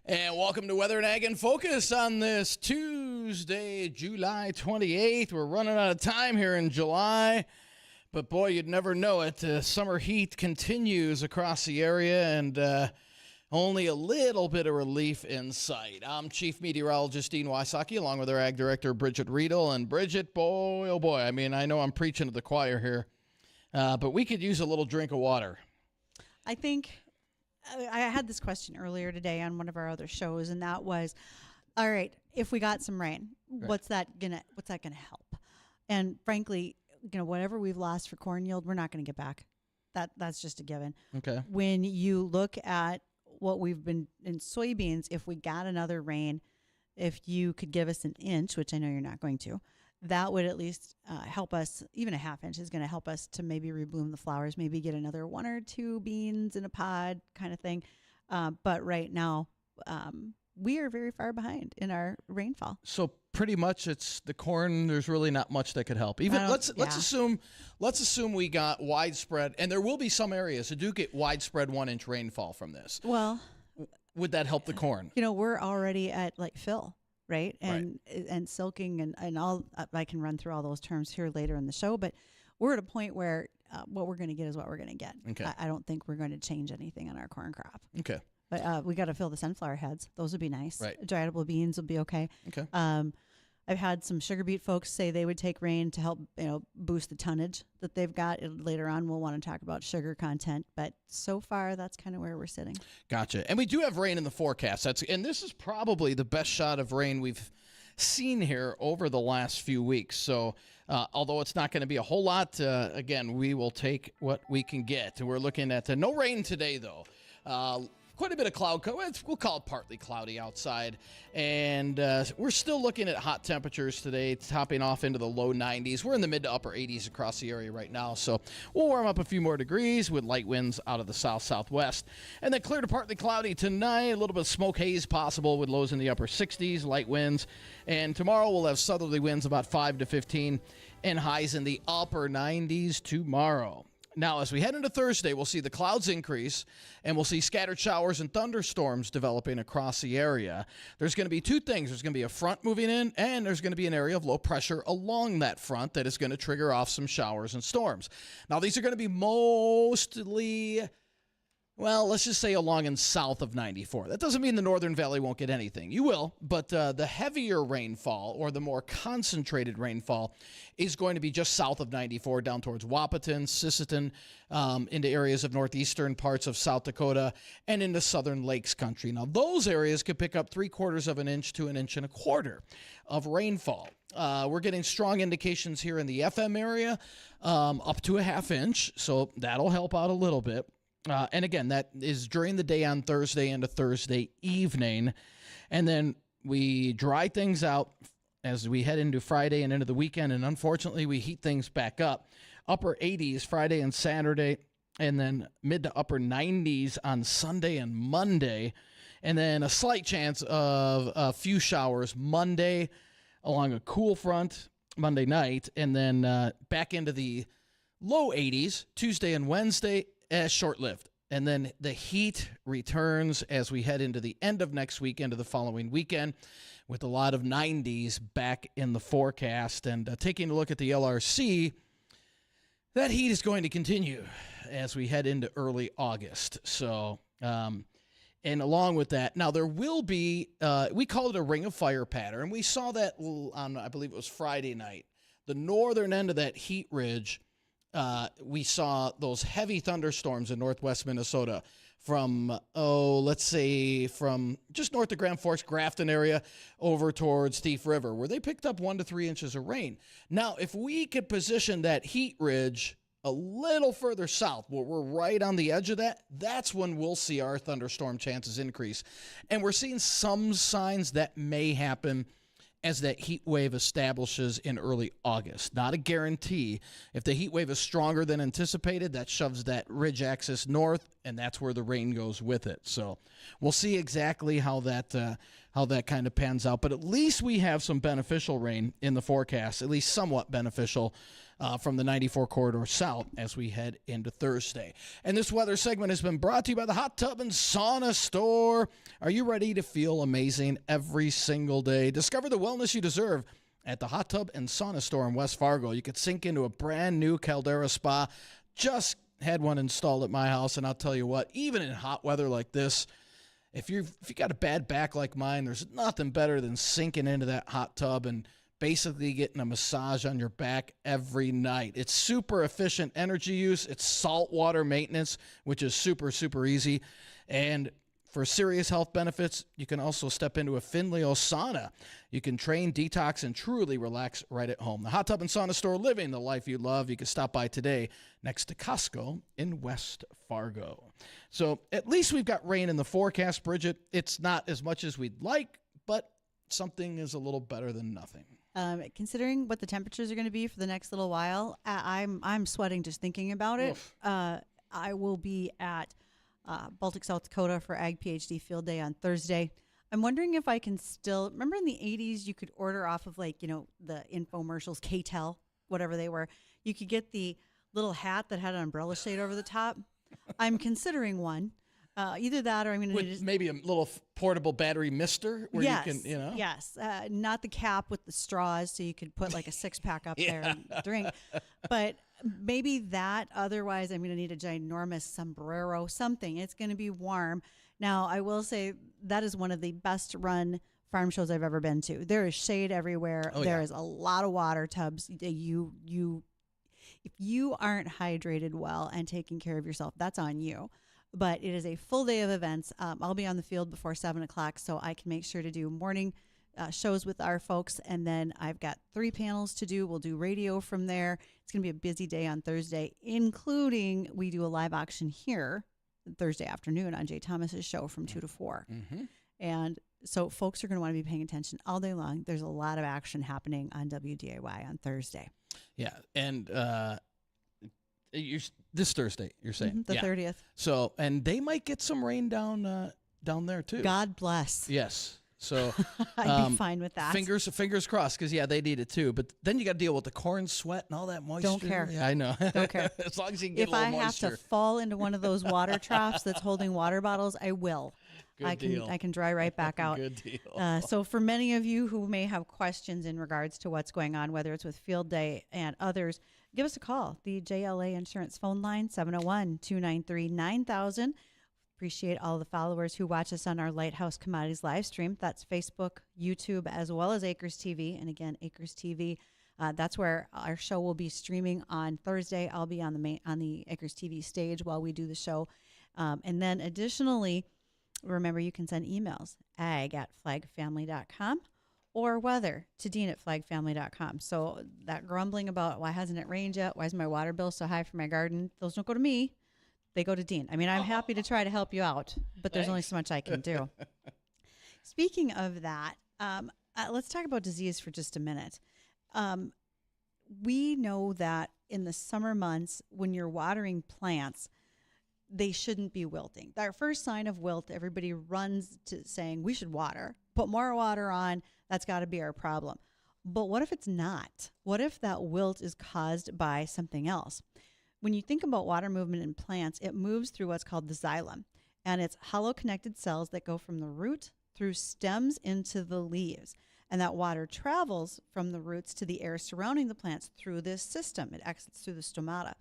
And welcome to Weather and Ag in Focus on this Tuesday, July 28th. We're running out of time here in July, but boy, you'd never know it. Summer heat continues across the area, and only a little bit of relief in sight. I'm Chief Meteorologist Dean Wysocki, along with our Ag Director, Bridgette Readel. And Bridgette, boy, oh boy, I mean, I know I'm preaching to the choir here, but we could use a little drink of water. I think I had this question earlier today on one of our other shows, and that was, all right, if we got some rain, what's that gonna help? And frankly, whatever we've lost for corn yield, we're not going to get back. That's just a given. Okay. When you look at what we've been in soybeans, if we got another rain, if you could give us an inch, which I know you're not going to, that would at least help us. Even a half inch is going to help us to maybe rebloom the flowers, maybe get another one or two beans in a pod kind of thing. But right now, we are very far behind in our rainfall. So pretty much it's the corn. There's really not much that could help. Even let's assume we got widespread, and there will be some areas that do get widespread 1-inch rainfall from this. Well, would that help the corn? We're already at like fill. Right. And silking and all. I can run through all those terms here later in the show, but we're at a point where what we're going to get is what we're going to get. Okay. I don't think we're going to change anything on our corn crop. Okay. But we got to fill the sunflower heads. Those would be nice. Right. Dryable beans would be okay. Okay. I've had some sugar beet folks say they would take rain to help, boost the tonnage that they've got. Later on, we'll want to talk about sugar content, but so far, that's kind of where we're sitting. Gotcha. And we do have rain in the forecast. And this is probably the best shot of rain we've seen here over the last few weeks. So, although it's not going to be a whole lot, again, we will take what we can get. We're looking at no rain today, though. Quite a bit of cloud cover. We'll call it partly cloudy outside. And we're still looking at hot temperatures today, topping off into the low 90s. We're in the mid to upper 80s across the area right now. So we'll warm up a few more degrees with light winds out of the south-southwest. And then clear to partly cloudy tonight. A little bit of smoke haze possible with lows in the upper 60s, light winds. And tomorrow we'll have southerly winds about 5 to 15 and highs in the upper 90s tomorrow. Now, as we head into Thursday, we'll see the clouds increase, and we'll see scattered showers and thunderstorms developing across the area. There's going to be two things. There's going to be a front moving in, and there's going to be an area of low pressure along that front that is going to trigger off some showers and storms. Now, these are going to be mostly, well, let's just say along and south of 94. That doesn't mean the Northern Valley won't get anything. You will, but the heavier rainfall or the more concentrated rainfall is going to be just south of 94 down towards Wahpeton, Sisseton, into areas of northeastern parts of South Dakota and into southern lakes country. Now, those areas could pick up 3/4 of an inch to 1.25 inches of rainfall. We're getting strong indications here in the FM area, up to a 1/2 inch, so that'll help out a little bit. And again, that is during the day on Thursday into Thursday evening. And then we dry things out as we head into Friday and into the weekend. And unfortunately, we heat things back up. Upper 80s Friday and Saturday, and then mid to upper 90s on Sunday and Monday. And then a slight chance of a few showers Monday along a cool front Monday night. And then back into the low 80s Tuesday and Wednesday. Short-lived. And then the heat returns as we head into the end of next week, into the following weekend, with a lot of 90s back in the forecast. And taking a look at the LRC, that heat is going to continue as we head into early August. So, and along with that, now there will be, we call it a ring of fire pattern. We saw that on, I believe it was Friday night. The northern end of that heat ridge, we saw those heavy thunderstorms in northwest Minnesota from, let's say from just north of Grand Forks, Grafton area over towards Thief River, where they picked up 1 to 3 inches of rain. Now, if we could position that heat ridge a little further south, where we're right on the edge of that, that's when we'll see our thunderstorm chances increase. And we're seeing some signs that may happen as that heat wave establishes in early August. Not a guarantee. If the heat wave is stronger than anticipated, that shoves that ridge axis north, and that's where the rain goes with it. So we'll see exactly how that how that kind of pans out. But at least we have some beneficial rain in the forecast, at least somewhat beneficial from the 94 corridor south as we head into Thursday. And this weather segment has been brought to you by the Hot Tub and Sauna Store. Are you ready to feel amazing every single day? Discover the wellness you deserve at the Hot Tub and Sauna Store in West Fargo. You could sink into a brand new Caldera spa. Just had one installed at my house, and I'll tell you what, even in hot weather like this, if you got a bad back like mine, there's nothing better than sinking into that hot tub and basically getting a massage on your back every night. It's super efficient energy use. It's saltwater maintenance, which is super, super easy. And for serious health benefits, you can also step into a Finleo sauna. You can train, detox, and truly relax right at home. The Hot Tub and Sauna Store, living the life you love. You can stop by today next to Costco in West Fargo. So at least we've got rain in the forecast, Bridgette. It's not as much as we'd like, but something is a little better than nothing. Considering what the temperatures are going to be for the next little while, I'm sweating just thinking about it. I will be at Baltic, South Dakota for Ag PhD Field Day on Thursday. I'm wondering if I can still remember in the 80s you could order off of the infomercials, K-Tel, whatever they were. You could get the little hat that had an umbrella shade over the top. I'm considering one. Either that or I'm going to need maybe a little portable battery mister where you can, Yes. Not the cap with the straws so you could put like a 6-pack up there and drink. But maybe that. Otherwise, I'm going to need a ginormous sombrero, something. It's going to be warm. Now, I will say that is one of the best run farm shows I've ever been to. There is shade everywhere. There is a lot of water tubs. If you aren't hydrated well and taking care of yourself, that's on you. But it is a full day of events. I'll be on the field before 7 o'clock, so I can make sure to do morning shows with our folks. And then I've got 3 panels to do. We'll do radio from there. It's going to be a busy day on Thursday, including we do a live auction here Thursday afternoon on Jay Thomas's show from 2 to 4. Mm-hmm. And so folks are going to want to be paying attention all day long. There's a lot of action happening on WDAY on Thursday. Yeah, and this Thursday, you're saying? The 30th. So, and they might get some rain down there too. God bless. Yes. So I'd be fine with that. Fingers crossed, because they need it too. But then you got to deal with the corn sweat and all that moisture. Don't care. Yeah, I know. Don't care. As long as you can get a little moisture. If I have to fall into one of those water troughs that's holding water bottles, I will. Good deal. I can dry right back out. Good deal. So for many of you who may have questions in regards to what's going on, whether it's with Field Day and others, give us a call. The JLA Insurance phone line, 701-293-9000. Appreciate all the followers who watch us on our Lighthouse Commodities live stream. That's Facebook, YouTube, as well as Acres TV. And again, Acres TV, that's where our show will be streaming on Thursday. I'll be on the Acres TV stage while we do the show. And then additionally, remember you can send emails, ag@flagfamily.com or weather to dean@flagfamily.com. So that grumbling about why hasn't it rained yet? Why is my water bill so high for my garden? Those don't go to me. They go to Dean. I mean, I'm happy to try to help you out, but there's only so much I can do. Speaking of that, let's talk about disease for just a minute. We know that in the summer months, when you're watering plants, they shouldn't be wilting. Our first sign of wilt, everybody runs to saying we should water, put more water on. That's got to be our problem. But what if it's not? What if that wilt is caused by something else? When you think about water movement in plants, it moves through what's called the xylem, and it's hollow connected cells that go from the root through stems into the leaves. And that water travels from the roots to the air surrounding the plants through this system. It exits through the stomata.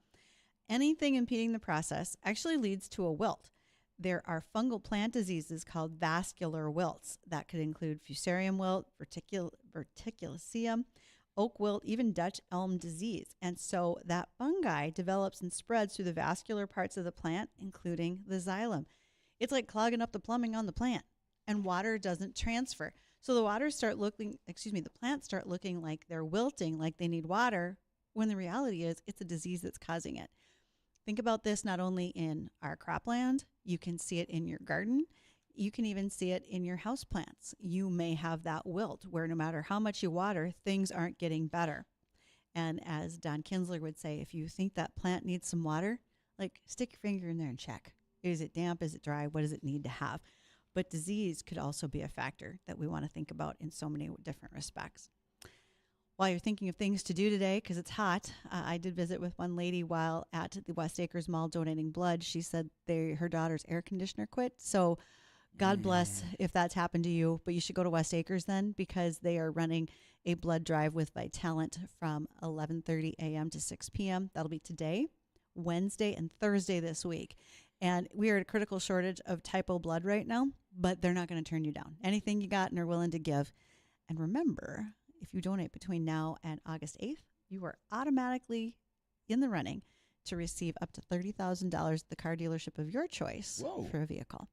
Anything impeding the process actually leads to a wilt. There are fungal plant diseases called vascular wilts. That could include fusarium wilt, verticillium, oak wilt, even Dutch elm disease. And so that fungi develops and spreads through the vascular parts of the plant, including the xylem. It's like clogging up the plumbing on the plant, and water doesn't transfer. So the plants start looking like they're wilting, like they need water, when the reality is it's a disease that's causing it. Think about this not only in our cropland, you can see it in your garden, you can even see it in your houseplants. You may have that wilt where no matter how much you water, things aren't getting better. And as Don Kinsler would say, if you think that plant needs some water, like stick your finger in there and check. Is it damp? Is it dry? What does it need to have? But disease could also be a factor that we want to think about in so many different respects. While you're thinking of things to do today, because it's hot, I did visit with one lady while at the West Acres Mall donating blood. She said her daughter's air conditioner quit. So God bless if that's happened to you, but you should go to West Acres then, because they are running a blood drive with Vitalant from 11:30 a.m. to 6 p.m. That'll be today, Wednesday, and Thursday this week. And we are at a critical shortage of type O blood right now, but they're not going to turn you down. Anything you got and are willing to give. And remember, if you donate between now and August 8th, you are automatically in the running to receive up to $30,000 at the car dealership of your choice for a vehicle.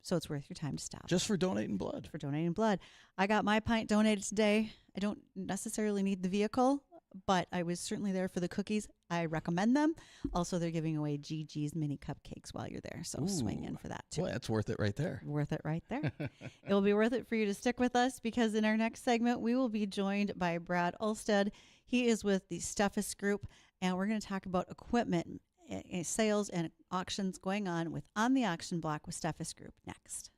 So it's worth your time to stop. Just for donating blood. For donating blood. I got my pint donated today. I don't necessarily need the vehicle, but I was certainly there for the cookies. I recommend them. Also, they're giving away GG's mini cupcakes while you're there. So swing in for that too. Boy, that's worth it right there. Worth it right there. It will be worth it for you to stick with us, because in our next segment, we will be joined by Brad Olstad. He is with the Steffes Group, and we're going to talk about equipment, sales, and auctions going on the auction block with Steffes Group next.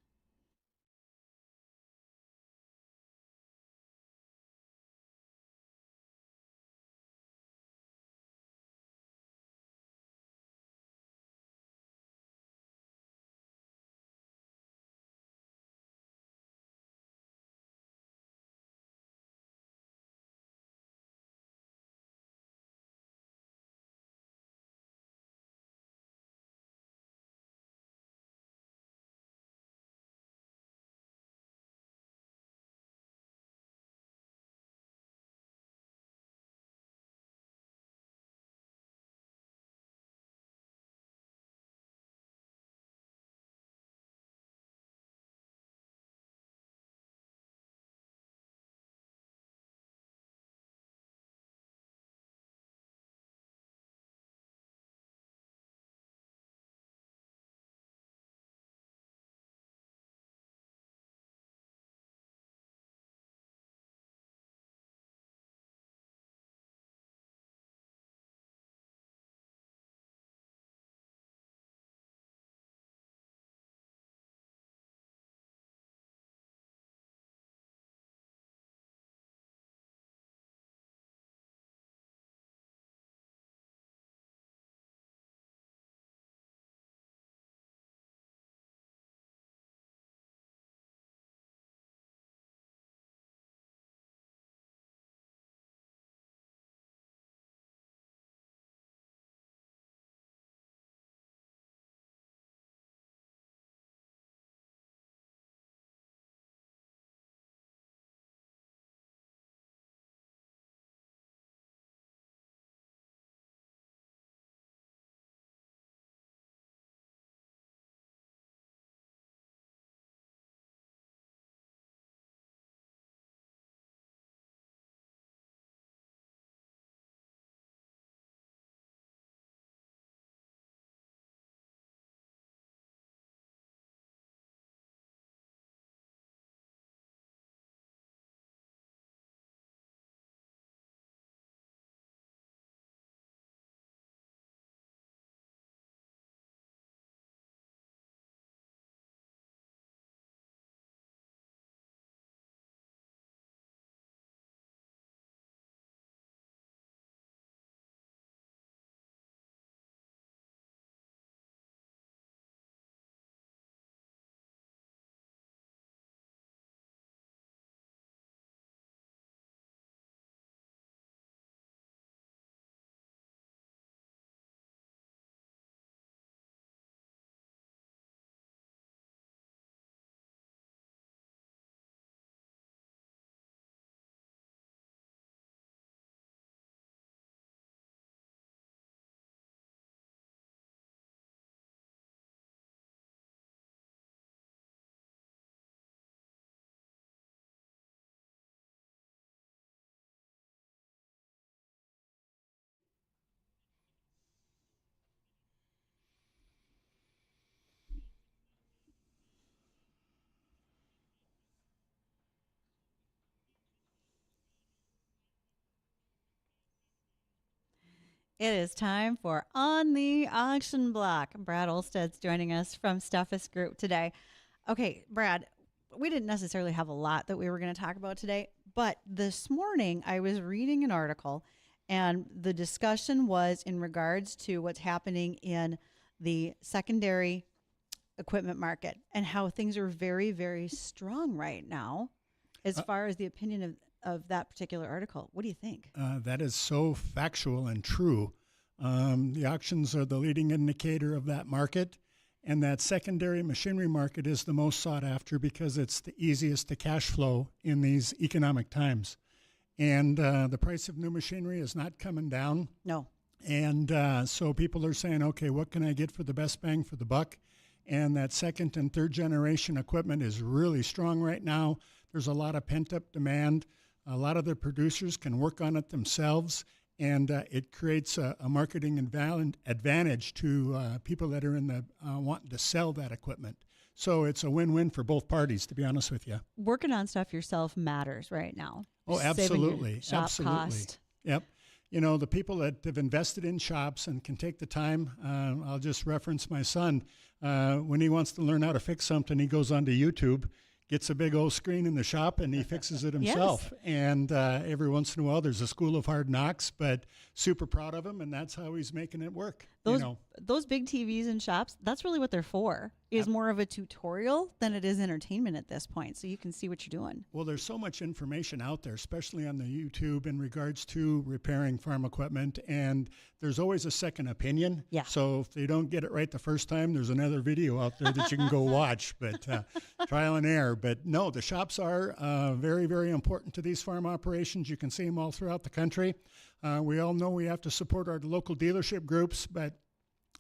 It is time for On the Auction Block. Brad Olstad's joining us from Steffes Group today. Okay, Brad, we didn't necessarily have a lot that we were going to talk about today, but this morning I was reading an article and the discussion was in regards to what's happening in the secondary equipment market and how things are very, very strong right now as far as the opinion of that particular article. What do you think? That is so factual and true. The auctions are the leading indicator of that market, and that secondary machinery market is the most sought after because it's the easiest to cash flow in these economic times. And the price of new machinery is not coming down. No. And so people are saying, okay, what can I get for the best bang for the buck? And that second and third generation equipment is really strong right now. There's a lot of pent-up demand. A lot of the producers can work on it themselves, and it creates a marketing advantage to people that are in the wanting to sell that equipment. So it's a win-win for both parties, to be honest with you. Working on stuff yourself matters right now. Oh, Saving your absolutely. shop Absolutely. cost. Yep. You know, the people that have invested in shops and can take the time, I'll just reference my son. When he wants to learn how to fix something, he goes onto YouTube, gets a big old screen in the shop, and he fixes it himself. Yes. And every once in a while, there's a school of hard knocks, but super proud of him, and that's how he's making it work. Those big TVs in shops, that's really what they're for, is more of a tutorial than it is entertainment at this point, so you can see what you're doing. Well, there's so much information out there, especially on the YouTube in regards to repairing farm equipment, and there's always a second opinion. Yeah. So if they don't get it right the first time, there's another video out there that you can go watch, but trial and error. But no, the shops are very, very important to these farm operations. You can see them all throughout the country. We all know we have to support our local dealership groups, but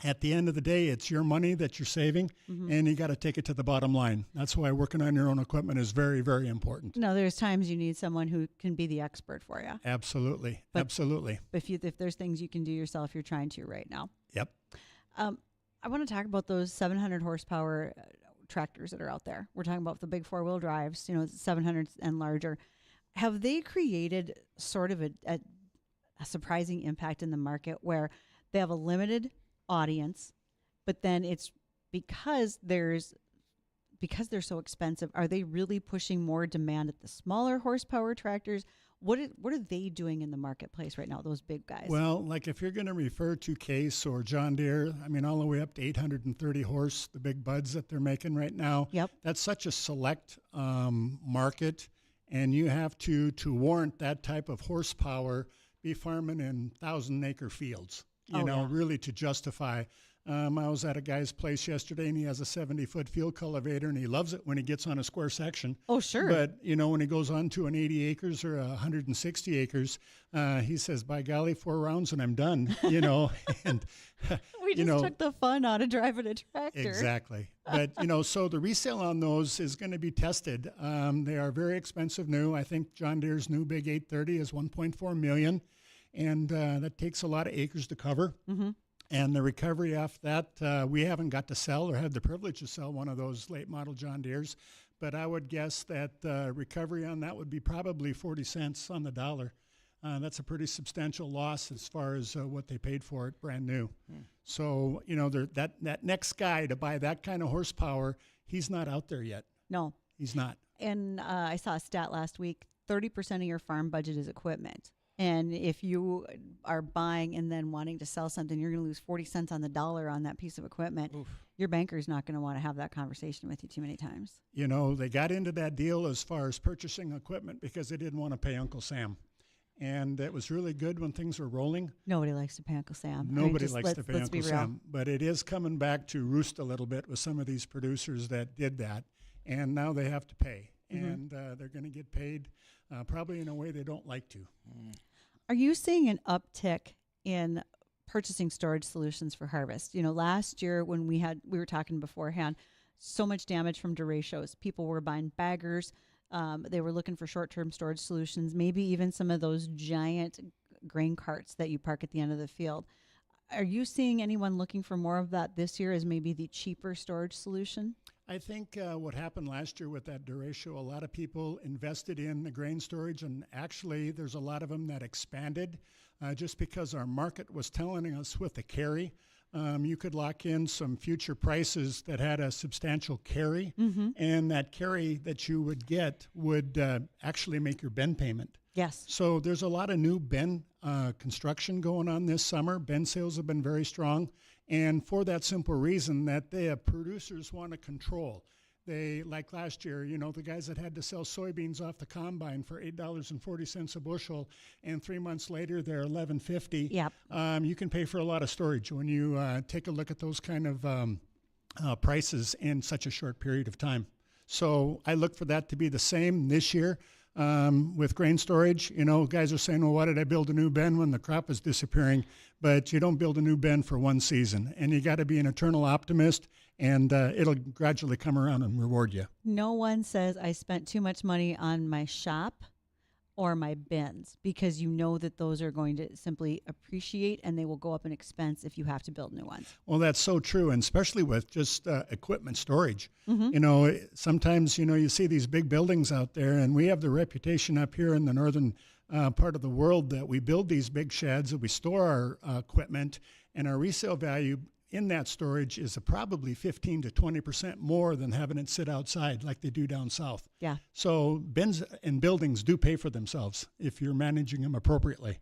at the end of the day, it's your money that you're saving, and you got to take it to the bottom line. That's why working on your own equipment is very, very important. No, there's times you need someone who can be the expert for you. Absolutely. But Absolutely. If there's things you can do yourself, you're trying to right now. Yep. I want to talk about those 700 horsepower tractors that are out there. We're talking about the big four-wheel drives, 700 and larger. Have they created sort of a surprising impact in the market where they have a limited audience, but then it's because they're so expensive, are they really pushing more demand at the smaller horsepower tractors? What are they doing in the marketplace right now, those big guys? Well, like if you're going to refer to Case or John Deere, I mean, all the way up to 830 horse, the big buds that they're making right now. Yep. That's such a select market, and you have to warrant that type of horsepower, be farming in 1,000-acre fields. Really to justify. I was at a guy's place yesterday, and he has a 70-foot field cultivator, and he loves it when he gets on a square section. Oh, sure. But, when he goes on to an 80 acres or 160 acres, he says, by golly, 4 rounds and I'm done, and we just took the fun out of driving a tractor. Exactly. But, so the resale on those is going to be tested. They are very expensive new. I think John Deere's new big 830 is $1.4 million. And that takes a lot of acres to cover. Mm-hmm. And the recovery after that, we haven't got to sell or had the privilege to sell one of those late model John Deeres. But I would guess that recovery on that would be probably 40 cents on the dollar. That's a pretty substantial loss as far as what they paid for it brand new. So, that next guy to buy that kind of horsepower, he's not out there yet. No. He's not. And I saw a stat last week, 30% of your farm budget is equipment. And if you are buying and then wanting to sell something, you're going to lose 40 cents on the dollar on that piece of equipment. Oof. Your banker's not going to want to have that conversation with you too many times. They got into that deal as far as purchasing equipment because they didn't want to pay Uncle Sam. And it was really good when things were rolling. Nobody likes to pay Uncle Sam. Nobody likes to pay Uncle Sam. But it is coming back to roost a little bit with some of these producers that did that. And now they have to pay. Mm-hmm. And they're going to get paid probably in a way they don't like to. Are you seeing an uptick in purchasing storage solutions for harvest? Last year when we were talking beforehand, so much damage from derechos. People were buying baggers. They were looking for short-term storage solutions, maybe even some of those giant grain carts that you park at the end of the field. Are you seeing anyone looking for more of that this year as maybe the cheaper storage solution? I think what happened last year with that derecho, a lot of people invested in the grain storage, and actually there's a lot of them that expanded just because our market was telling us with the carry You could lock in some future prices that had a substantial carry, and that carry that you would get would actually make your Ben payment. Yes. So there's a lot of new Ben construction going on this summer. Ben sales have been very strong, and for that simple reason that the producers want to control. They, like last year, the guys that had to sell soybeans off the combine for $8.40 a bushel, and 3 months later they're $11.50. Yep. You can pay for a lot of storage when you take a look at those kind of prices in such a short period of time. So I look for that to be the same this year. With grain storage, guys are saying, well, why did I build a new bin when the crop is disappearing? But you don't build a new bin for one season, and you got to be an eternal optimist, and it'll gradually come around and reward you. No one says I spent too much money on my shop or my bins, because you know that those are going to simply appreciate and they will go up in expense if you have to build new ones. Well, that's so true, and especially with just equipment storage. Sometimes, you see these big buildings out there, and we have the reputation up here in the northern part of the world that we build these big sheds, that we store our equipment, and our resale value in that storage is probably 15 to 20% more than having it sit outside like they do down south. Yeah. So bins and buildings do pay for themselves if you're managing them appropriately.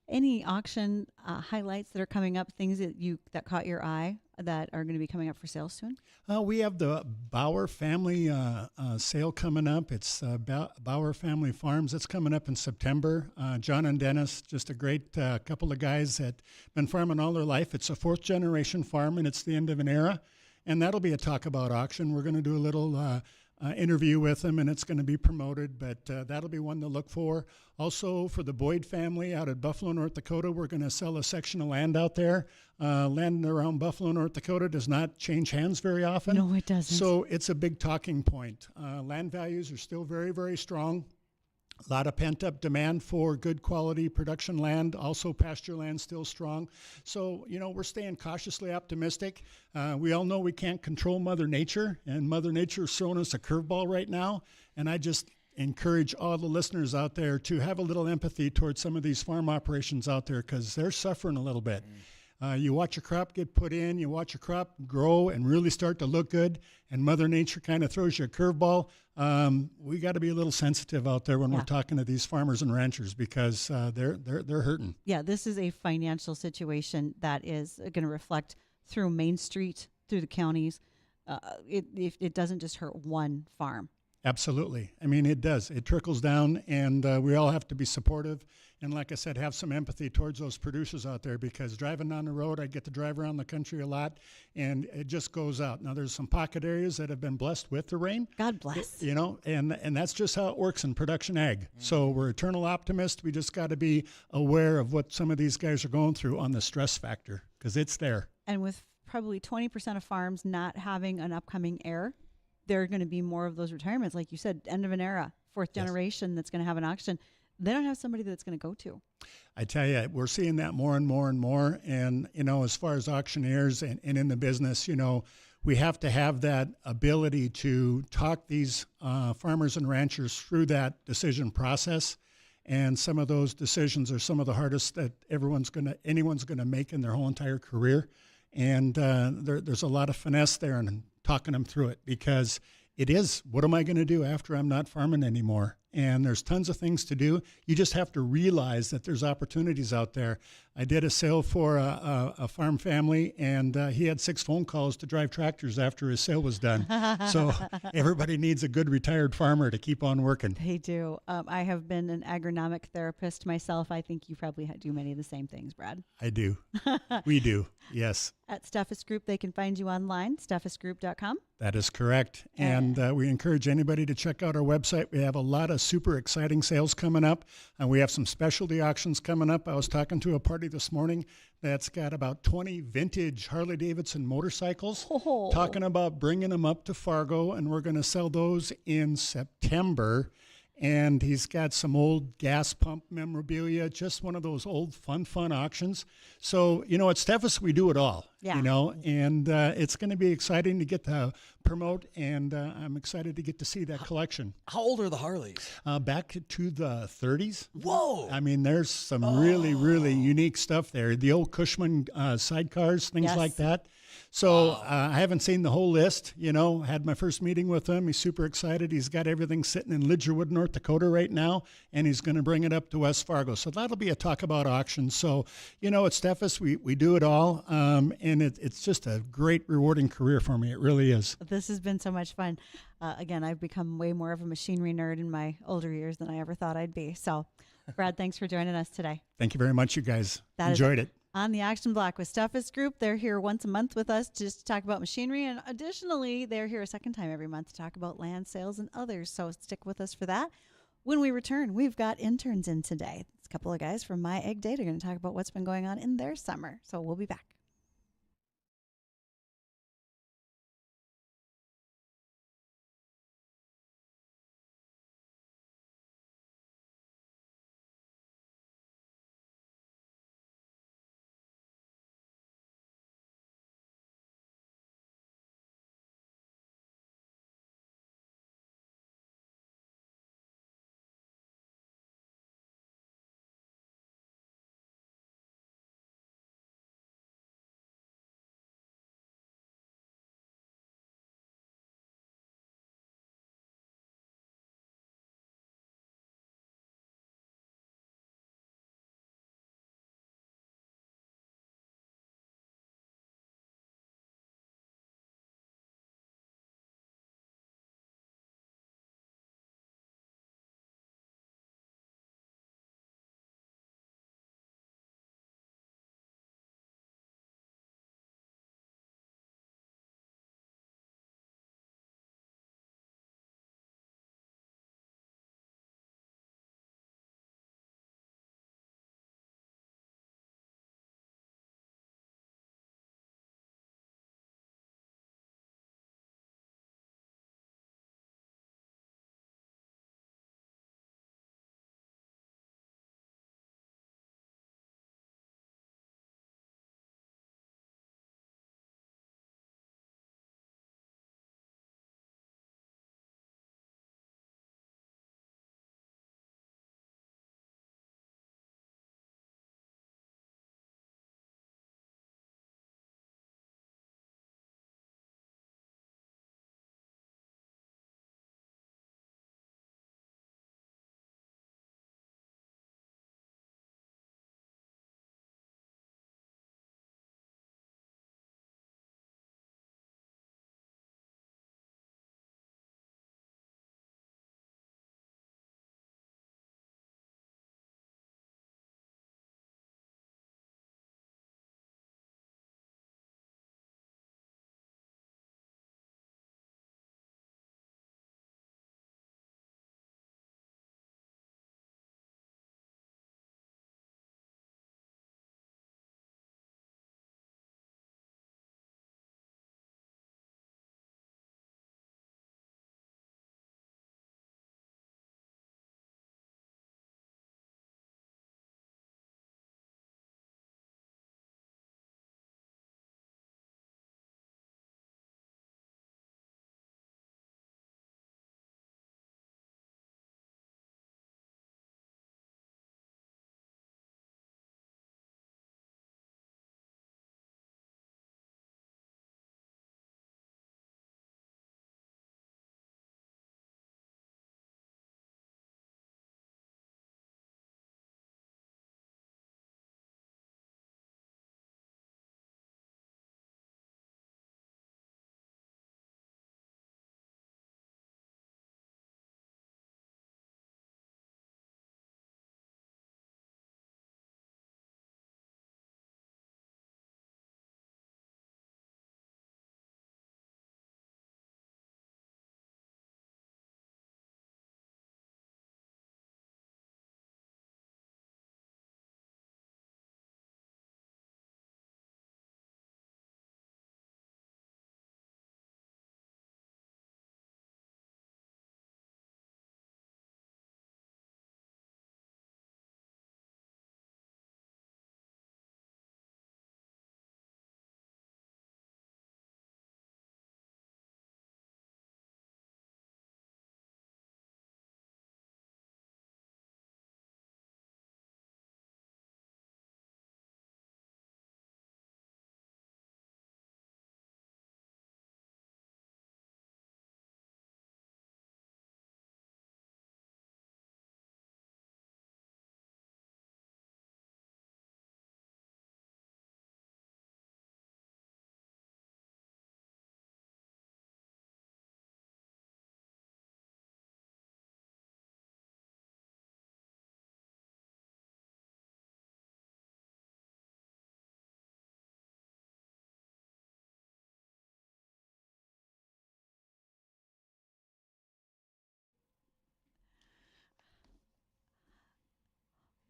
Any auction highlights that are coming up, things that caught your eye that are going to be coming up for sale soon? We have the Bauer family sale coming up. It's Bauer Family Farms. It's coming up in September. John and Dennis, just a great couple of guys that been farming all their life. It's a 4th generation farm, and it's the end of an era. And that'll be a talk about auction. We're going to do a little interview with them, and it's going to be promoted, but that'll be one to look for. Also, for the Boyd family out at Buffalo, North Dakota, we're going to sell a section of land out there. Land around Buffalo, North Dakota does not change hands very often. No, it doesn't. So it's a big talking point. Land values are still very, very strong. A lot of pent-up demand for good quality production land, also pasture land still strong. So, we're staying cautiously optimistic. We all know we can't control Mother Nature, and Mother Nature is throwing us a curveball right now. And I just encourage all the listeners out there to have a little empathy towards some of these farm operations out there, because they're suffering a little bit. You watch a crop get put in, you watch a crop grow and really start to look good, and Mother Nature kind of throws you a curveball. We got to be a little sensitive out there when we're talking to these farmers and ranchers, because they're hurting. Yeah, this is a financial situation that is going to reflect through Main Street, through the counties. It doesn't just hurt one farm. Absolutely. I mean, it does. It trickles down, and we all have to be supportive. And like I said, have some empathy towards those producers out there, because driving down the road, I get to drive around the country a lot, and it just goes out. Now, there's some pocket areas that have been blessed with the rain. God bless. And that's just how it works in production ag. So we're eternal optimists. We just got to be aware of what some of these guys are going through on the stress factor, because it's there. And with probably 20% of farms not having an upcoming heir, there are going to be more of those retirements. Like you said, end of an era, 4th generation that's going to have an auction. They don't have somebody that's going to go to. I tell you, we're seeing that more and more and more. And, as far as auctioneers and in the business, we have to have that ability to talk these farmers and ranchers through that decision process. And some of those decisions are some of the hardest that anyone's going to make in their whole entire career. And there's a lot of finesse there and talking them through it, because it is, what am I going to do after I'm not farming anymore? And there's tons of things to do. You just have to realize that there's opportunities out there. I did a sale for a farm family, and he had 6 phone calls to drive tractors after his sale was done. So everybody needs a good retired farmer to keep on working. They do. I have been an agronomic therapist myself. I think you probably do many of the same things, Brad. I do. We do. Yes. At Steffes Group, they can find you online, steffesgroup.com. That is correct. And we encourage anybody to check out our website. We have a lot of super exciting sales coming up. And we have some specialty auctions coming up. I was talking to a party this morning that's got about 20 vintage Harley-Davidson motorcycles, talking about bringing them up to Fargo, and we're going to sell those in September. and he's got some old gas pump memorabilia, just one of those old fun auctions. So, you know, at Steffes, we do it all, Yeah. you know, and it's going to be exciting to get to promote, and I'm excited to get to see that collection. How old are the Harleys? Back to the 30s. Whoa. I mean, there's some really, really unique stuff there. The old Cushman sidecars, things Yes. like that. So I haven't seen the whole list, you know, had my first meeting with him. He's super excited. He's got everything sitting in Lidgerwood, North Dakota right now, and he's going to bring it up to West Fargo. So that'll be a talk about auctions. So, you know, at Steffes, we do it all, and it's just a great, rewarding career for me. It really is. This has been so much fun. Again, I've become way more of a machinery nerd in my older years than I ever thought I'd be. So, Brad, thanks for joining us today. Thank you very much, you guys. That is Enjoyed it. On the Action Block with Steffes Group. They're here once a month with us just to talk about machinery. And additionally, they're here a second time every month to talk about land sales and others. So stick with us for that. When we return, we've got interns in today. It's a couple of guys from My AgData are going to talk about what's been going on in their summer. So we'll be back.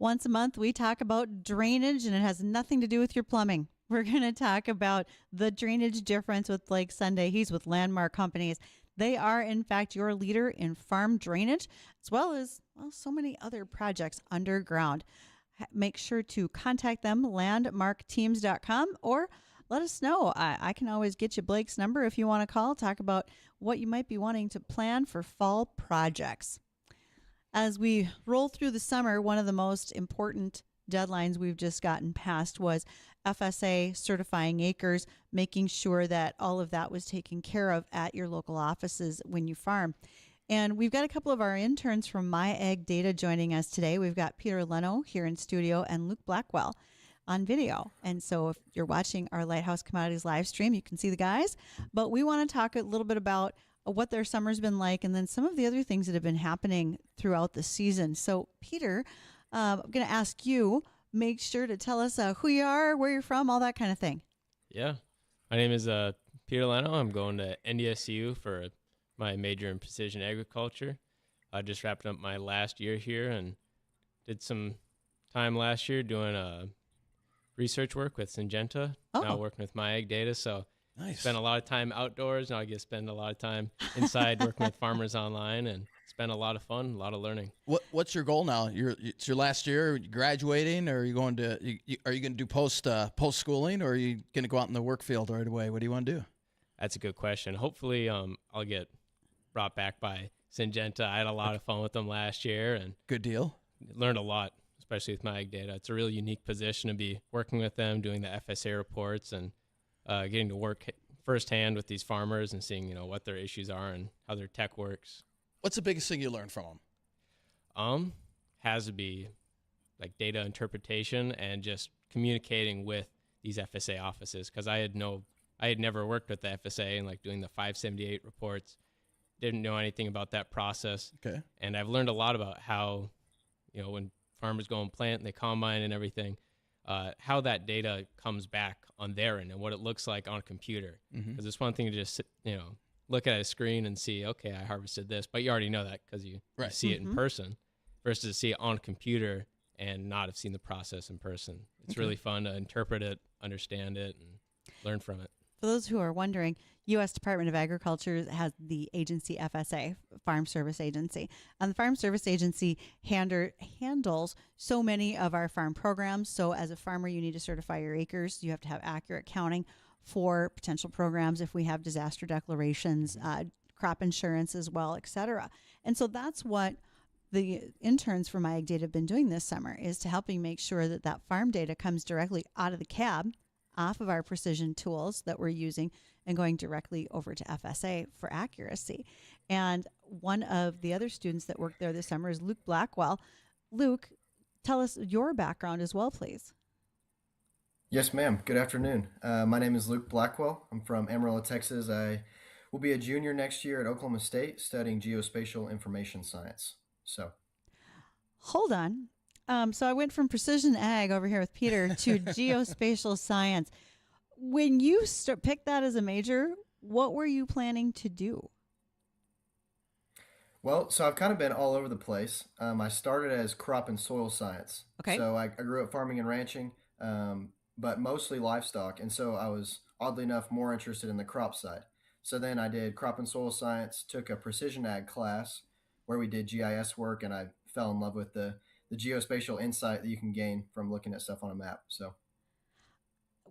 Once a month, we talk about drainage, and it has nothing to do with your plumbing. We're going to talk about the drainage difference with Blake Sunday. He's with Landmark Companies. They are, in fact, your leader in farm drainage, as well as so many other projects underground. Make sure to contact them, landmarkteams.com, or let us know. I can always get you Blake's number if you want to call, talk about what you might be wanting to plan for fall projects. As we roll through the summer, one of the most important deadlines we've just gotten past was FSA certifying acres, making sure that all of that was taken care of at your local offices when you farm. And we've got a couple of our interns from AgData joining us today. We've got Peter Leno here in studio and Luke Blackwell on video. And so if you're watching our Lighthouse Commodities live stream, you can see the guys. But we want to talk a little bit about what their summer's been like, and then some of the other things that have been happening throughout the season. So, Peter, I'm going to ask you, make sure to tell us who you are, where you're from, all that kind of thing. Yeah. My name is Peter Leno. I'm going to NDSU for my major in precision agriculture. I just wrapped up my last year here and did some time last year doing research work with Syngenta, now working with AgData. So Nice. Spent a lot of time outdoors. Now I get to spend a lot of time inside working with farmers online, and it's been a lot of fun, a lot of learning. What's your goal now? It's your last year. Are you graduating, or are you going to? Are you going to do post schooling, or are you going to go out in the work field right away? What do you want to do? That's a good question. Hopefully, I'll get brought back by Syngenta. I had a lot of fun with them last year, and Good deal. learned a lot, especially with AgData. It's a really unique position to be working with them, doing the FSA reports, and getting to work firsthand with these farmers and seeing, what their issues are and how their tech works. What's the biggest thing you learned from them? Has to be like data interpretation and just communicating with these FSA offices, because I had never worked with the FSA and like doing the 578 reports, didn't know anything about that process. Okay. And I've learned a lot about how, when farmers go and plant and they combine and everything, how that data comes back on their end and what it looks like on a computer. Because it's one thing to just look at a screen and see, okay, I harvested this, but you already know that because you see it in person, versus to see it on a computer and not have seen the process in person. It's really fun to interpret it, understand it, and learn from it. For those who are wondering, U.S. Department of Agriculture has the agency FSA, Farm Service Agency. And the Farm Service Agency handles so many of our farm programs. So as a farmer, you need to certify your acres. You have to have accurate counting for potential programs if we have disaster declarations, crop insurance as well, et cetera. And so that's what the interns from AgData have been doing this summer, is to helping make sure that that farm data comes directly out of the cab, off of our precision tools that we're using, and going directly over to FSA for accuracy. And one of the other students that worked there this summer is Luke Blackwell. Luke, tell us your background as well, please. Yes, ma'am. Good afternoon. My name is Luke Blackwell. I'm from Amarillo, Texas. I will be a junior next year at Oklahoma State studying geospatial information science. So, Hold on. So I went from precision ag over here with Peter to geospatial science. When you picked that as a major, what were you planning to do? well, so I've kind of been all over the place. I started as crop and soil science. Okay. So I grew up farming and ranching, but mostly livestock. And so I was, oddly enough, more interested in the crop side. So then I did crop and soil science, took a precision ag class where we did GIS work, and I fell in love with the geospatial insight that you can gain from looking at stuff on a map. So,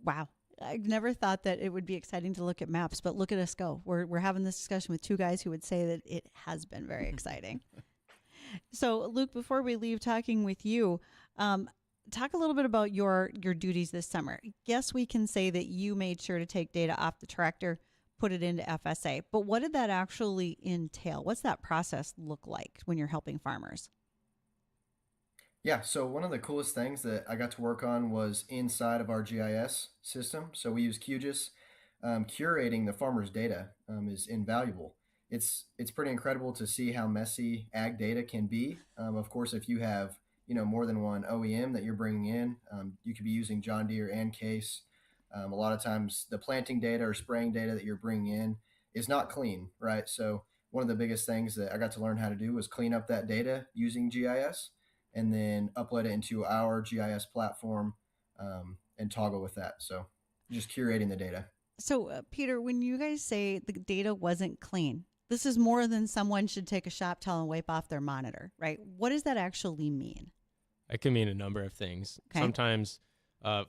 Wow. I never thought that it would be exciting to look at maps, but look at us go. We're having this discussion with two guys who would say that it has been very exciting. So, Luke, before we leave talking with you, talk a little bit about your duties this summer. Yes, we can say that you made sure to take data off the tractor, put it into FSA, but what did that actually entail? What's that process look like when you're helping farmers? yeah, so one of the coolest things that I got to work on was inside of our GIS system. So we use QGIS. Curating the farmer's data is invaluable. It's pretty incredible to see how messy ag data can be. Of course, if you have more than one OEM that you're bringing in, you could be using John Deere and Case. A lot of times the planting data or spraying data that you're bringing in is not clean, right? So one of the biggest things that I got to learn how to do was clean up that data using GIS. and then upload it into our GIS platform, and toggle with that. So just curating the data. So, Peter, when you guys say the data wasn't clean, this is more than someone should take a shop towel and wipe off their monitor, right? What does that actually mean? It can mean a number of things. Okay. Sometimes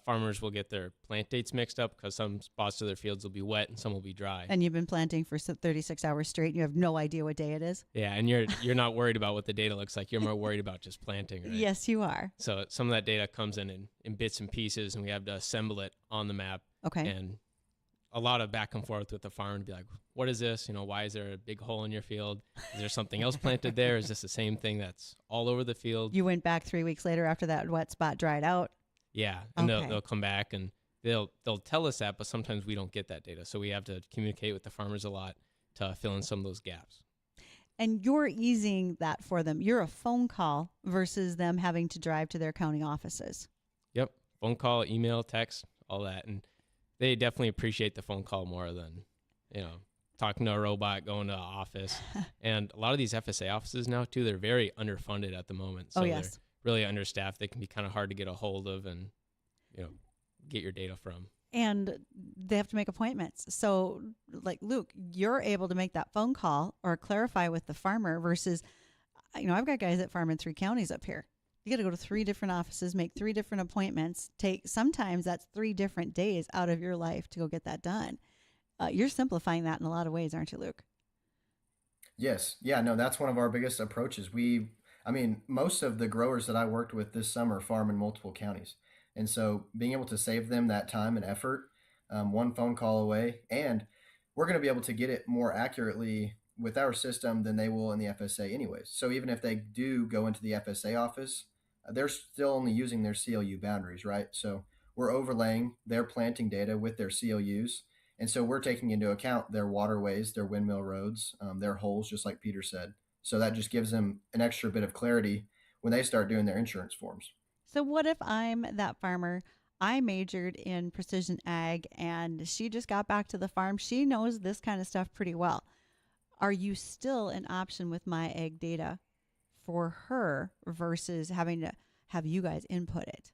farmers will get their plant dates mixed up because some spots of their fields will be wet and some will be dry. And you've been planting for 36 hours straight, and you have no idea what day it is? Yeah, and you're not worried about what the data looks like. You're more worried about just planting, right? Yes, you are. So some of that data comes in bits and pieces, and we have to assemble it on the map. Okay. And a lot of back and forth with the farmer to be like, what is this? Why is there a big hole in your field? Is there something else planted there? Is this the same thing that's all over the field? You went back 3 weeks later after that wet spot dried out. Yeah, and Okay. they'll come back and they'll tell us that, but sometimes we don't get that data. So we have to communicate with the farmers a lot to fill in some of those gaps. And you're easing that for them. You're a phone call versus them having to drive to their county offices. Yep, phone call, email, text, all that. And they definitely appreciate the phone call more than, talking to a robot, going to an office. And a lot of these FSA offices now, too, they're very underfunded at the moment. So yes. they're really understaffed. They can be kind of hard to get a hold of and, get your data from. And they have to make appointments. So, like Luke, you're able to make that phone call or clarify with the farmer versus, I've got guys that farm in 3 counties up here. You got to go to 3 different offices, make 3 different appointments. Sometimes that's 3 different days out of your life to go get that done. You're simplifying that in a lot of ways, aren't you, Luke? Yes. Yeah, no, that's one of our biggest approaches. Most of the growers that I worked with this summer farm in multiple counties. And so being able to save them that time and effort, one phone call away, and we're going to be able to get it more accurately with our system than they will in the FSA anyways. So even if they do go into the FSA office, they're still only using their CLU boundaries, right? So we're overlaying their planting data with their CLUs. And so we're taking into account their waterways, their windmill roads, their holes, just like Peter said. So that just gives them an extra bit of clarity when they start doing their insurance forms. So what if I'm that farmer? I majored in precision ag and she just got back to the farm. She knows this kind of stuff pretty well. Are you still an option with my AgData for her versus having to have you guys input it?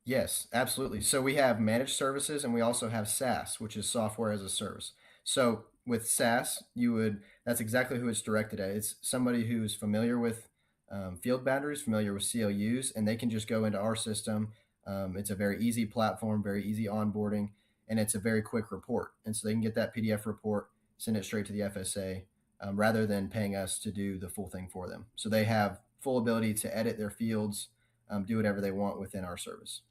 Yes, absolutely. So we have managed services and we also have SaaS, which is software as a service. So with SaaS, that's exactly who it's directed at. It's somebody who's familiar with field boundaries, familiar with CLUs, and they can just go into our system. It's a very easy platform, very easy onboarding, and it's a very quick report. And so they can get that PDF report, send it straight to the FSA, rather than paying us to do the full thing for them. So they have full ability to edit their fields, do whatever they want within our service.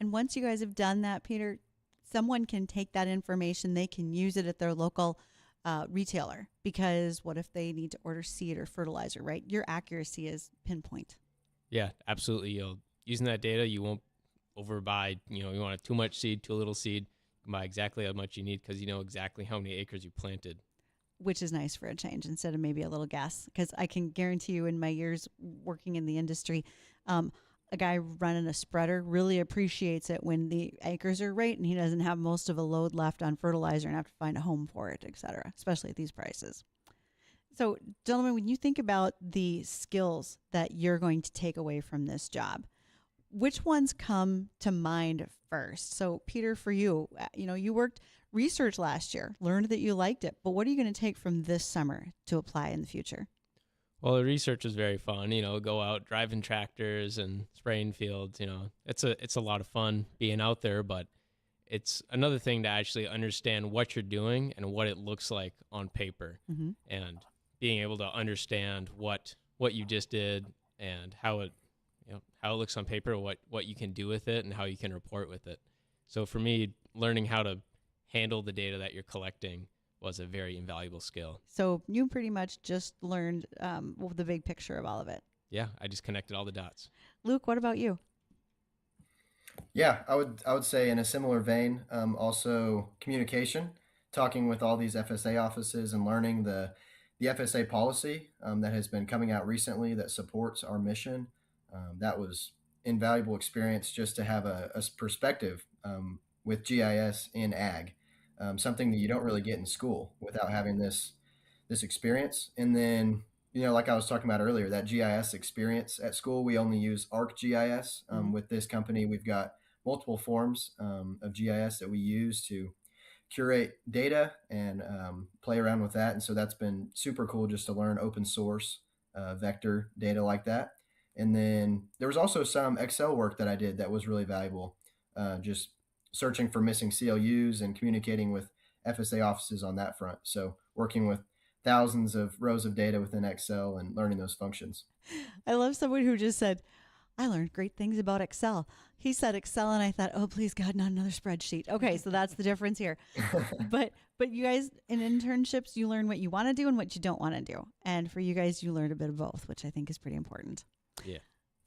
And once you guys have done that, Peter, someone can take that information, they can use it at their local retailer, because what if they need to order seed or fertilizer, right? Your accuracy is pinpoint. Yeah, absolutely. Using that data, you won't overbuy. You want too much seed, too little seed. You can buy exactly how much you need because you know exactly how many acres you planted. Which is nice for a change instead of maybe a little guess. Because I can guarantee you, in my years working in the industry, a guy running a spreader really appreciates it when the acres are right and he doesn't have most of a load left on fertilizer and have to find a home for it, et cetera, especially at these prices. So, gentlemen, when you think about the skills that you're going to take away from this job, which ones come to mind first? So, Peter, for you, you worked research last year, learned that you liked it, but what are you going to take from this summer to apply in the future? Well, the research is very fun. Go out driving tractors and spraying fields. It's a lot of fun being out there, but it's another thing to actually understand what you're doing and what it looks like on paper, and being able to understand what you just did and how it looks on paper, what you can do with it, and how you can report with it. So for me, learning how to handle the data that you're collecting was a very invaluable skill. So you pretty much just learned the big picture of all of it. Yeah, I just connected all the dots. Luke, what about you? Yeah, I would say in a similar vein, also communication, talking with all these FSA offices and learning the FSA policy that has been coming out recently that supports our mission. That was invaluable experience just to have a perspective with GIS in ag. Something that you don't really get in school without having this experience. And then like I was talking about earlier, that GIS experience at school, we only use ArcGIS. Mhm. With this company, we've got multiple forms of GIS that we use to curate data and play around with that. And so that's been super cool just to learn open source vector data like that. And then there was also some Excel work that I did that was really valuable, just searching for missing CLUs and communicating with FSA offices on that front. So working with thousands of rows of data within Excel and learning those functions. I love someone who just said, I learned great things about Excel. He said Excel, and I thought, oh, please, God, not another spreadsheet. Okay, so that's the difference here. But you guys, in internships, you learn what you want to do and what you don't want to do. And for you guys, you learn a bit of both, which I think is pretty important. Yeah.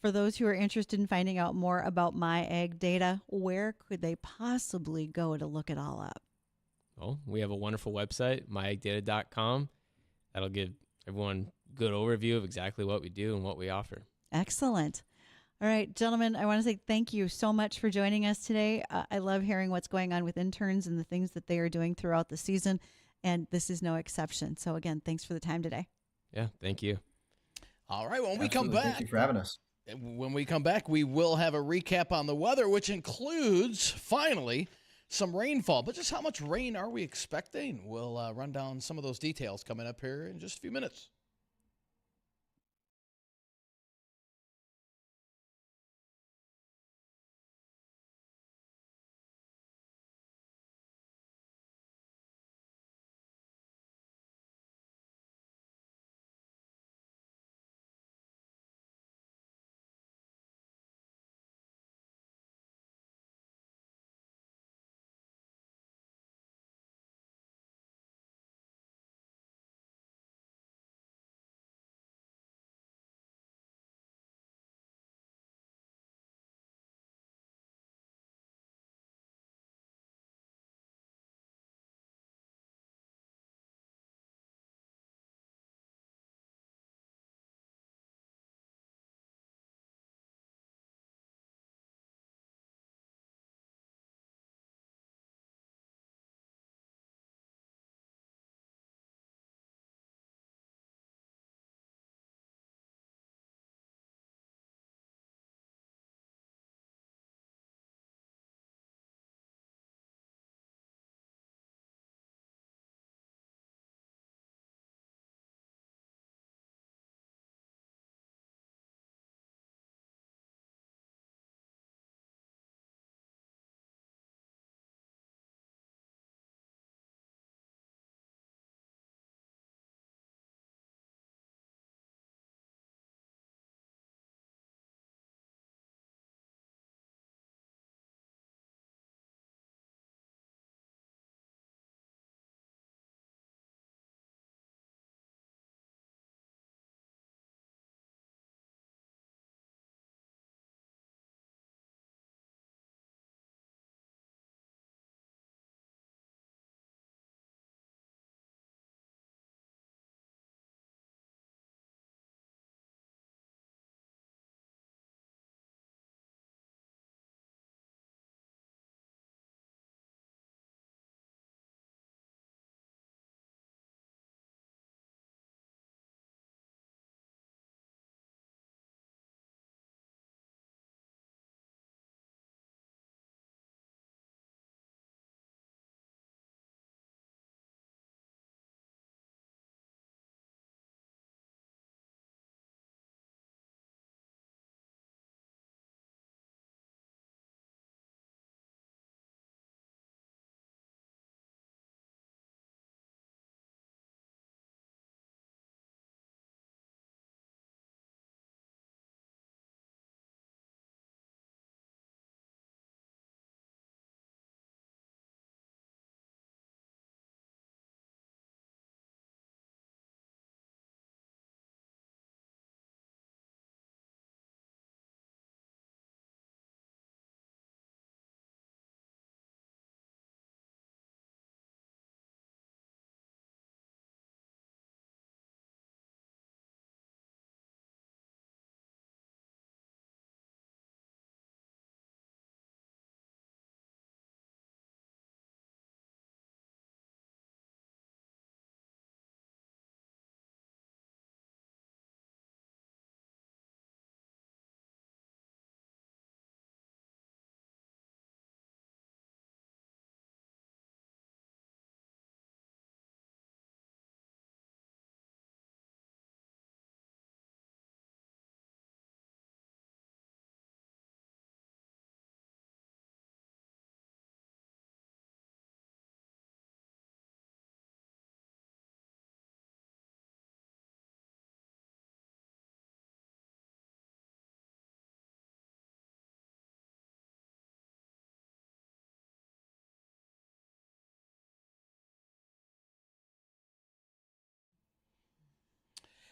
For those who are interested in finding out more about my AgData, where could they possibly go to look it all up? Well, we have a wonderful website, myagdata.com. That'll give everyone a good overview of exactly what we do and what we offer. Excellent. All right, gentlemen, I want to say thank you so much for joining us today. I love hearing what's going on with interns and the things that they are doing throughout the season, and this is no exception. So, again, thanks for the time today. Yeah, thank you. All right, when we come Absolutely. Thank back, you for having us. we will have a recap on the weather, which includes, finally, some rainfall. But just how much rain are we expecting? We'll run down some of those details coming up here in just a few minutes.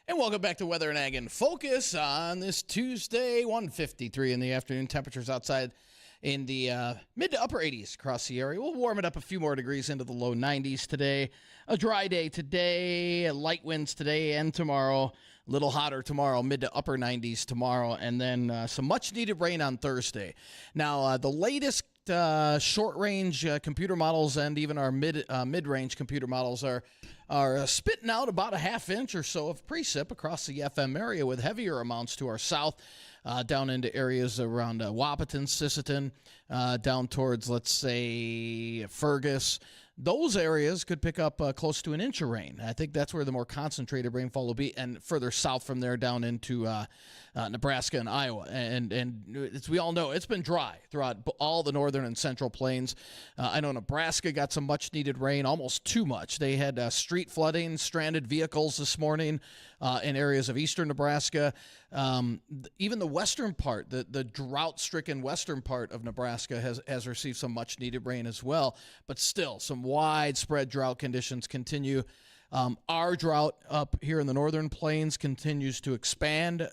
And welcome back to Weather and Ag in Focus on this Tuesday, 1:53 in the afternoon. Temperatures outside in the mid to upper 80s across the area. We'll warm it up a few more degrees into the low 90s today. A dry day today, light winds today and tomorrow. A little hotter tomorrow, mid to upper 90s tomorrow, and then some much-needed rain on Thursday. Now, the latest short-range computer models and even our mid-range computer models are spitting out about a half inch or so of precip across the FM area, with heavier amounts to our south, down into areas around Wahpeton, Sisseton, down towards, let's say, Fergus. Those areas could pick up close to an inch of rain. I think that's where the more concentrated rainfall will be, and further south from there down into Nebraska and Iowa. And as we all know, it's been dry throughout all the northern and central plains. I know Nebraska got some much-needed rain, almost too much. They had street flooding, stranded vehicles this morning in areas of eastern Nebraska. Even the western part, the drought-stricken western part of Nebraska has received some much-needed rain as well. But still, some widespread drought conditions continue. Our drought up here in the northern plains continues to expand.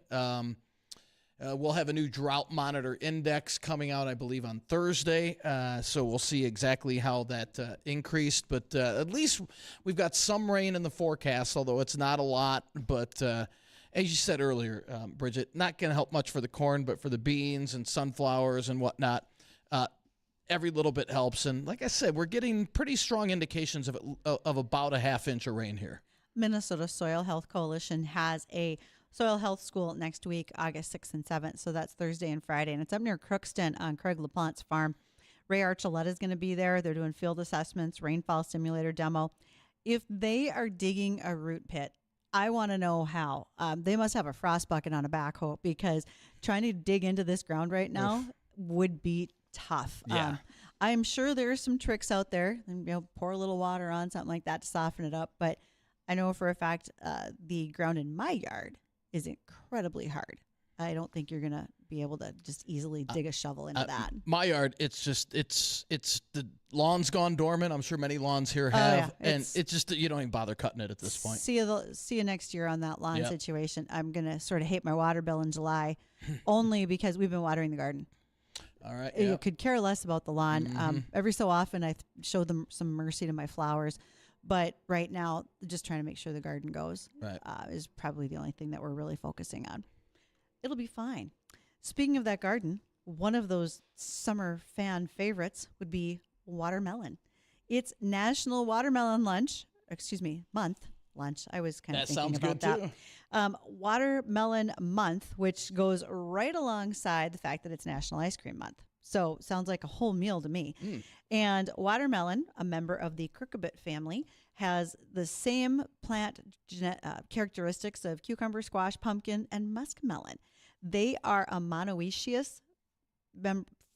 We'll have a new drought monitor index coming out, I believe, on Thursday. So we'll see exactly how that increased. But at least we've got some rain in the forecast, although it's not a lot. But as you said earlier, Bridgette, not going to help much for the corn, but for the beans and sunflowers and whatnot, every little bit helps. And like I said, we're getting pretty strong indications of about a half inch of rain here. Minnesota Soil Health Coalition has a soil health school next week, August 6th and 7th. So that's Thursday and Friday. And it's up near Crookston on Craig LaPlante's farm. Ray Archuleta is going to be there. They're doing field assessments, rainfall simulator demo. If they are digging a root pit, I want to know how. They must have a frost bucket on a backhoe, because trying to dig into this ground right now would be tough. Yeah. I'm sure there's some tricks out there, and, pour a little water on something like that to soften it up. But I know for a fact the ground in my yard is incredibly hard. I don't think you're gonna be able to just easily dig a shovel into that. My yard, it's the lawn's gone dormant. I'm sure many lawns here have, and it's just that you don't even bother cutting it at this point. See you next year on that lawn situation. I'm gonna sort of hate my water bill in July, only because we've been watering the garden. All right. You could care less about the lawn. Every so often, I show them some mercy to my flowers. But right now, just trying to make sure the garden goes is probably the only thing that we're really focusing on. It'll be fine. Speaking of that garden, one of those summer fan favorites would be watermelon. It's National Watermelon Month. Lunch. I was kind of thinking about that. Too. Watermelon Month, which goes right alongside the fact that it's National Ice Cream Month. So sounds like a whole meal to me. And watermelon, a member of the cucurbit family, has the same plant characteristics of cucumber, squash, pumpkin, and muskmelon. They are a monoecious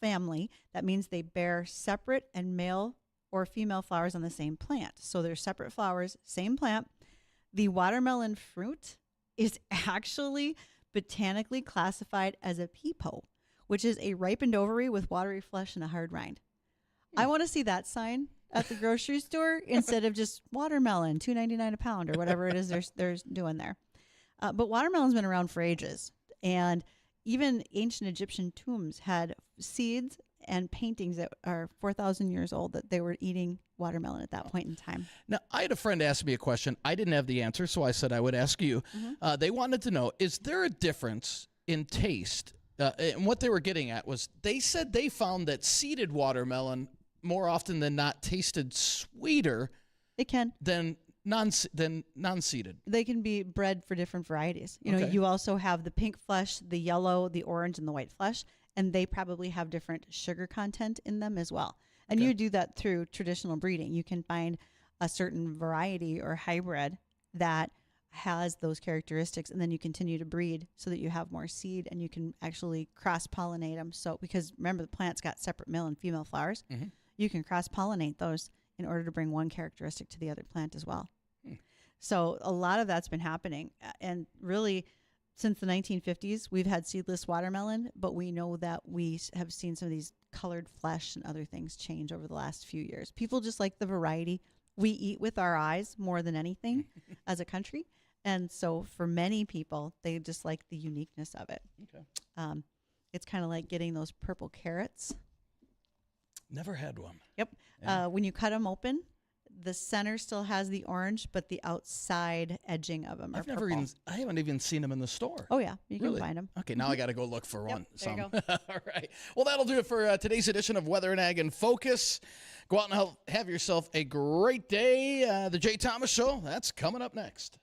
family. That means they bear separate and male or female flowers on the same plant. So they're separate flowers, same plant. The watermelon fruit is actually botanically classified as a peepo, which is a ripened ovary with watery flesh and a hard rind. I want to see that sign at the grocery store instead of just watermelon, $2.99 a pound or whatever it is they're doing there. But watermelon's been around for ages, and even ancient Egyptian tombs had seeds and paintings that are 4,000 years old that they were eating watermelon at that point in time. Now, I had a friend ask me a question. I didn't have the answer, so I said I would ask you. They wanted to know, is there a difference in taste? And what they were getting at was, they said they found that seeded watermelon more often than not tasted sweeter than non-seeded. They can be bred for different varieties. You also have the pink flesh, the yellow, the orange, and the white flesh, and they probably have different sugar content in them as well. And you do that through traditional breeding. You can find a certain variety or hybrid that has those characteristics, and then you continue to breed so that you have more seed and you can actually cross-pollinate them. So, because remember, the plant's got separate male and female flowers, you can cross-pollinate those in order to bring one characteristic to the other plant as well. So a lot of that's been happening. And really, since the 1950s, we've had seedless watermelon, but we know that we have seen some of these colored flesh and other things change over the last few years. People just like the variety. We eat with our eyes more than anything as a country. And so for many people, they just like the uniqueness of it. Okay. It's kind of like getting those purple carrots. Never had one. Yep. Yeah. When you cut them open, the center still has the orange, but the outside edging of them are purple. I haven't even seen them in the store. Oh yeah, you can Really? find them. Okay, now I got to go look for Yep, one. there you All right. Well, that'll do it for today's edition of Weather and Ag in Focus. Go out and have yourself a great day. The Jay Thomas Show, that's coming up next.